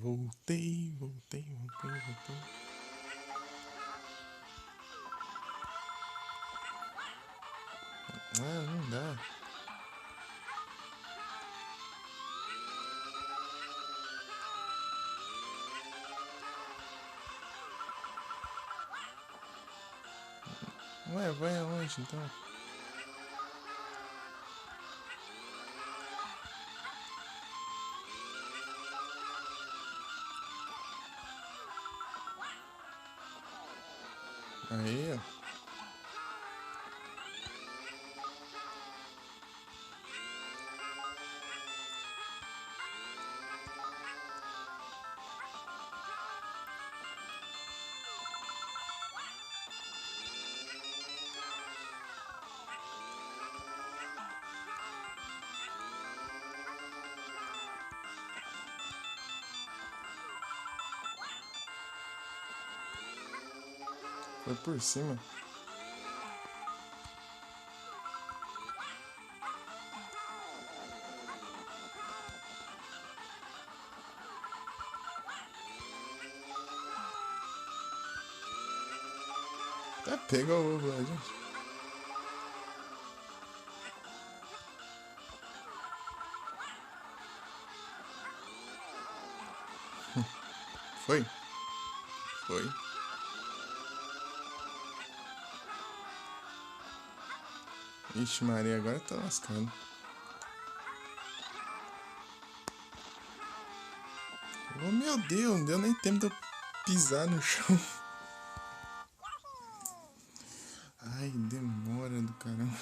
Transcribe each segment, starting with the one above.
Voltei. Ah, não dá. Ué, vai aonde então? Aí, ó. Foi por cima. Até pega o ovo lá, gente. Foi? Foi. Ixi, Maria, agora tá lascando. Oh, meu Deus, não deu nem tempo de eu pisar no chão. Ai, demora do caramba.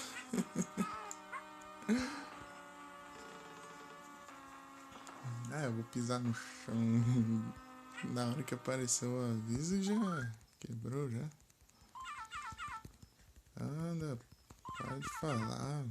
Ah, eu vou pisar no chão. Na hora que apareceu o aviso já quebrou já. Anda, para de falar.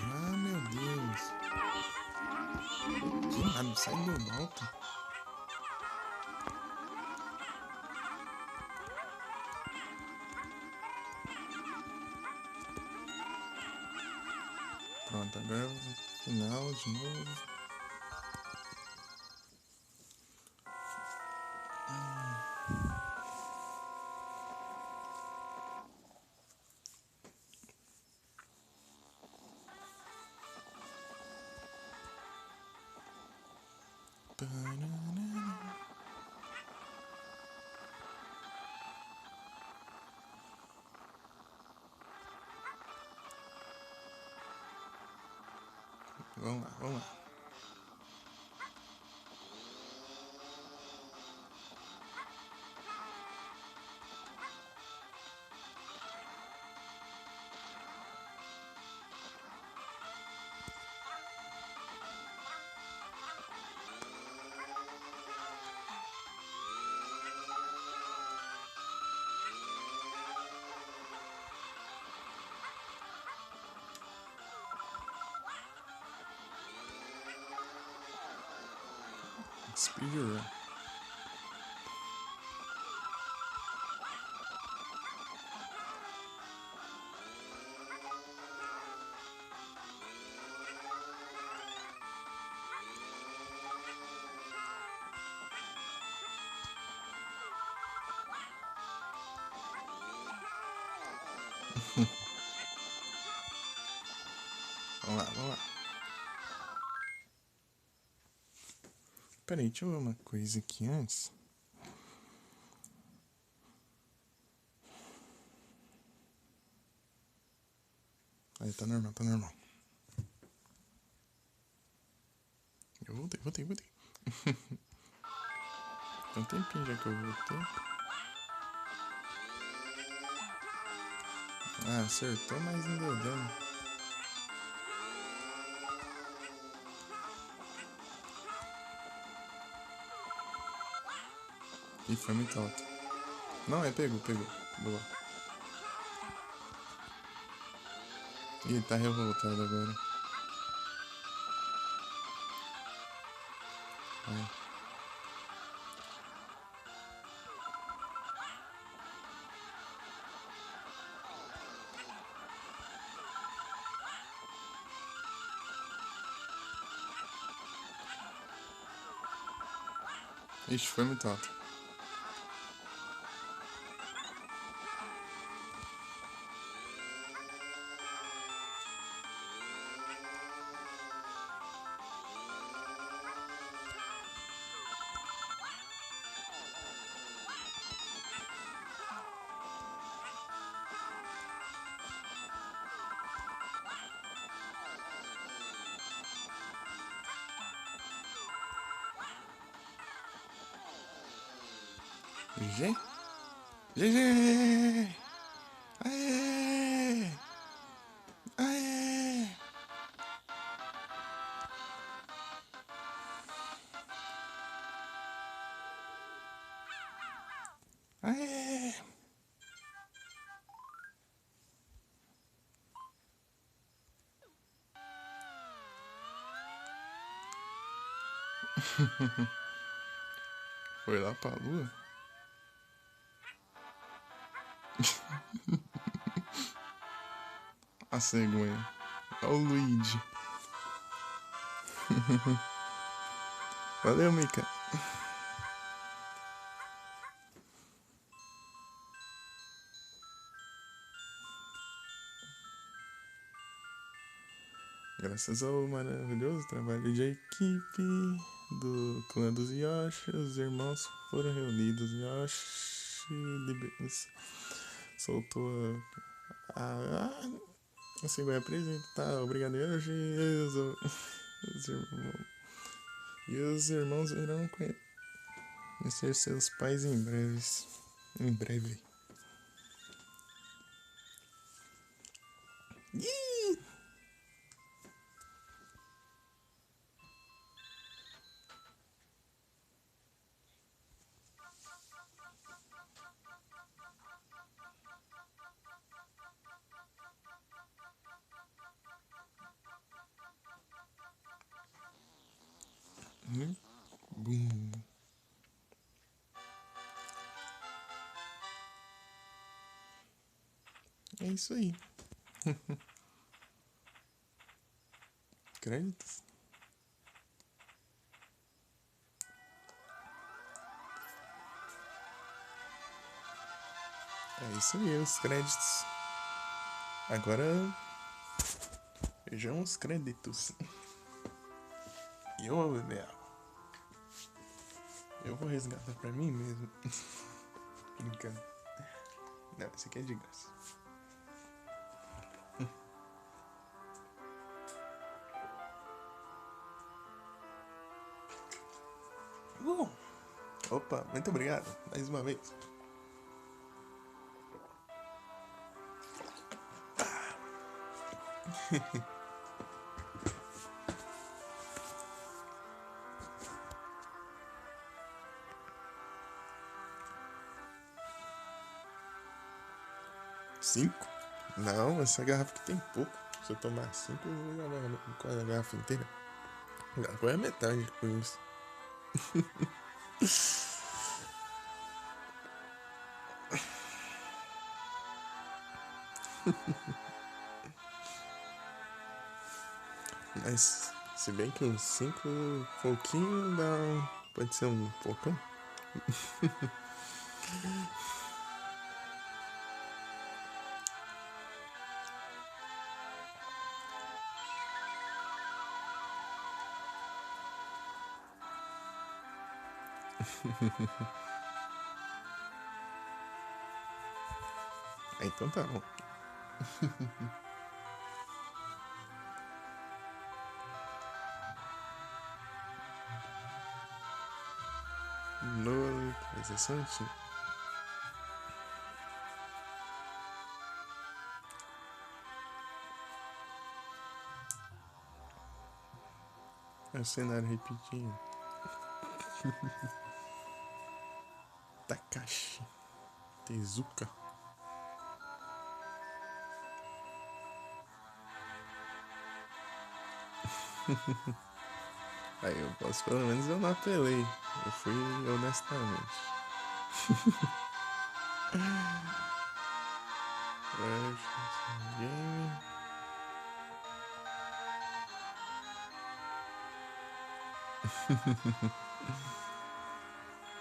Ah, meu Deus. Que nada, sai do alto. Pronto, agora final de novo. Vamos lá, vamos lá. Speedrun. Vamos lá, vamos lá. Peraí, deixa eu ver uma coisa aqui antes. Aí, tá normal, tá normal. Eu voltei. Tem um tempinho já que eu voltei. Ah, acertou, mas não deu dano. Ih, foi muito alto. Não, pegou. Boa. Ih, tá revoltado agora. Vai. Ixi, foi muito alto. GG? GG! Aê! Aê! Aê! Foi lá pra lua? A cegonha. Olha o Luigi. Valeu, Mika. Graças ao maravilhoso trabalho de equipe do clã dos Yoshi, os irmãos foram reunidos. Yoshi soltou a cegonha apresentar o brigadeiro e os irmãos irão conhecer seus pais em breve. Bum. É isso aí. Créditos? É isso aí, os créditos. Agora vejam os créditos. E eu vou beber água. Eu vou resgatar pra mim mesmo. Brincando. Não, esse aqui é de graça. Opa, muito obrigado. Mais uma vez. Cinco? Não, essa garrafa aqui tem pouco. Se eu tomar 5, eu vou jogar com a garrafa inteira. Agora é metade com isso. Mas, se bem que uns 5 pouquinho dá. Pode ser um poucão. Então tá bom. No localização, sim. É o cenário repetindo. Takashi Tezuka. Aí eu posso, pelo menos eu não apelei. Eu fui honestamente. Game.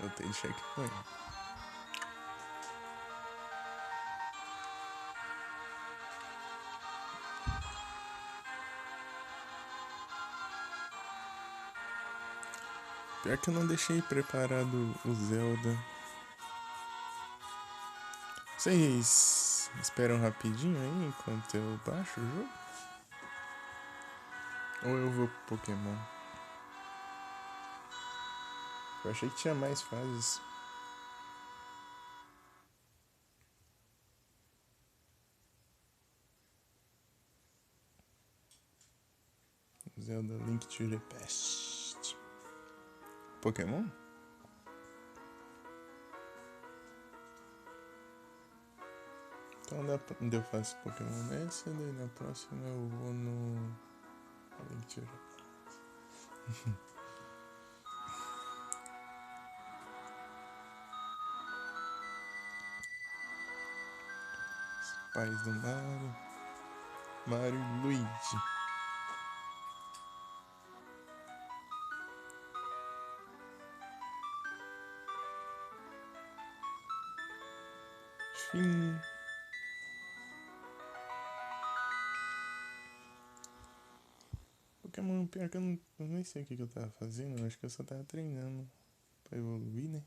Eu tenho checkpoint. Pior que eu não deixei preparado o Zelda. Vocês esperam rapidinho aí enquanto eu baixo o jogo? Ou eu vou pro Pokémon? Eu achei que tinha mais fases. Zelda Link to the Past. Pokémon? Então eu faço Pokémon nessa, daí na próxima eu vou no Link to the Past. Os pais do Mario. Mario e Luigi. Fim. Pokémon, pior que eu nem sei o que eu tava fazendo. Eu acho que eu só tava treinando pra evoluir, né?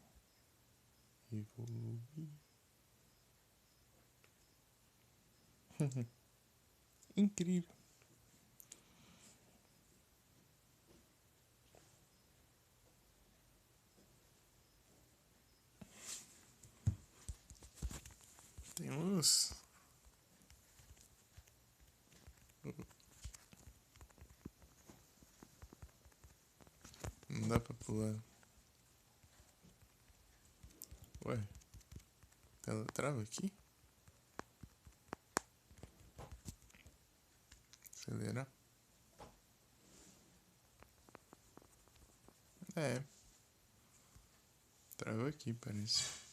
Evoluir. Incrível. Temos. Não dá pra pular. Ué, ela trava aqui? Acelerar? É. Trava aqui, parece.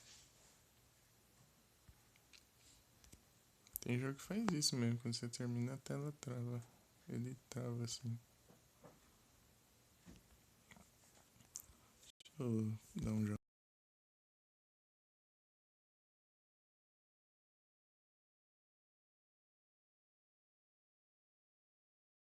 Tem jogo que faz isso mesmo. Quando você termina, a tela trava. Ele trava assim. Deixa eu dar um jogo.